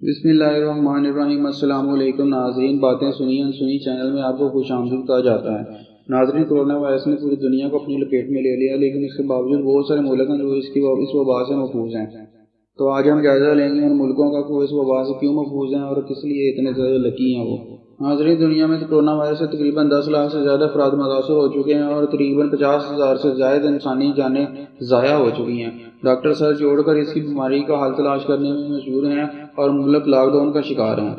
بسم اللہ الرحمن الرحیم۔ السلام علیکم ناظرین، باتیں سنی چینل میں آپ کو خوش آمدید کہا جاتا ہے۔ ناظرین، کورونا وائرس نے پوری دنیا کو اپنی لپیٹ میں لے لیا، لیکن اس کے باوجود بہت سارے ملک ہیں جو اس وبا سے محفوظ ہیں۔ تو آج ہم جائزہ لیں گے ان ملکوں کا کہ وہ اس وبا سے کیوں محفوظ ہیں اور کس لیے اتنے زیادہ لکی ہیں وہ۔ ناظرین، دنیا میں کورونا وائرس سے تقریباً 10 لاکھ سے زیادہ افراد متاثر ہو چکے ہیں اور تقریباً 50,000 سے زائد انسانی جانیں ضائع ہو چکی ہیں۔ ڈاکٹر سر جوڑ کر اس کی بیماری کا حل تلاش کرنے میں مشغول ہیں اور ملک لاک ڈاؤن کا شکار ہیں۔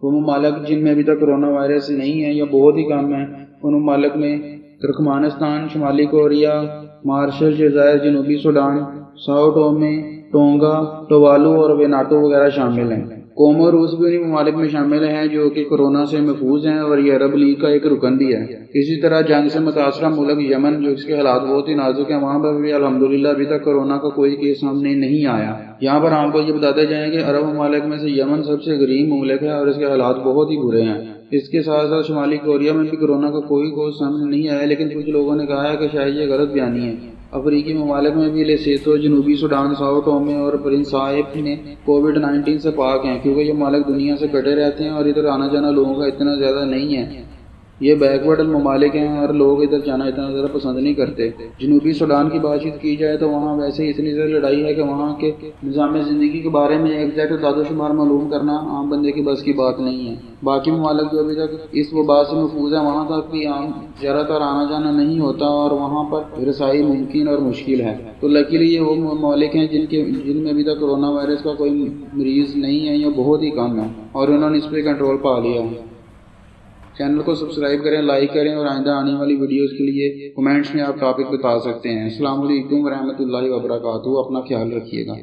وہ ممالک جن میں ابھی تک کورونا وائرس نہیں ہے یا بہت ہی کم ہے، ان ممالک میں ترکمانستان، شمالی کوریا، مارشل جزائر، جنوبی سوڈان، ساؤ ٹومے، ٹونگا، ٹووالو اور ویناٹو وغیرہ شامل ہیں۔ قوم اور روس بھی انہی ممالک میں شامل ہیں جو کہ کورونا سے محفوظ ہیں اور یہ عرب لیگ کا ایک رکن بھی ہے۔ اسی طرح جنگ سے متاثرہ ملک یمن، جو اس کے حالات بہت ہی نازک ہیں، وہاں پر بھی الحمدللہ ابھی تک کورونا کا کوئی کیس سامنے نہیں آیا۔ یہاں پر آپ کو یہ بتاتے جائیں کہ عرب ممالک میں سے یمن سب سے غریب مملک ہے اور اس کے حالات بہت ہی برے ہیں۔ اس کے ساتھ ساتھ شمالی کوریا میں بھی کورونا کا کوئی کیس سامنے نہیں آیا، لیکن کچھ لوگوں نے کہا ہے کہ شاید یہ غلط بیانی ہے۔ افریقی ممالک میں بھی لیسوتھو، جنوبی سوڈان، ساؤ ٹومے اور پرنسپ میں کووڈ-19 سے پاک ہیں، کیونکہ یہ ممالک دنیا سے کٹے رہتے ہیں اور ادھر آنا جانا لوگوں کا اتنا زیادہ نہیں ہے۔ یہ بیکورڈ ممالک ہیں اور لوگ ادھر جانا اتنا زیادہ پسند نہیں کرتے۔ جنوبی سوڈان کی بات چیت کی جائے تو وہاں ویسے اتنی زیادہ لڑائی ہے کہ وہاں کے نظام زندگی کے بارے میں ایگزیکٹ داد و شمار معلوم کرنا عام بندے کی بس کی بات نہیں ہے۔ باقی ممالک جو ابھی تک اس وبا سے محفوظ ہیں، وہاں تک بھی عام زیادہ تر آنا جانا نہیں ہوتا اور وہاں پر رسائی ممکن اور مشکل ہے۔ تو لکیلی یہ وہ ممالک ہیں جن میں ابھی تک کورونا وائرس کا کوئی مریض نہیں ہے یا بہت ہی کم ہے اور انہوں نے اس پہ کنٹرول پا لیا ہے۔ چینل کو سبسکرائب کریں، لائک کریں اور آئندہ آنے والی ویڈیوز کے لیے کمنٹس میں آپ ٹاپک بتا سکتے ہیں۔ السلام علیکم ورحمۃ اللہ وبرکاتہ۔ اپنا خیال رکھیے گا۔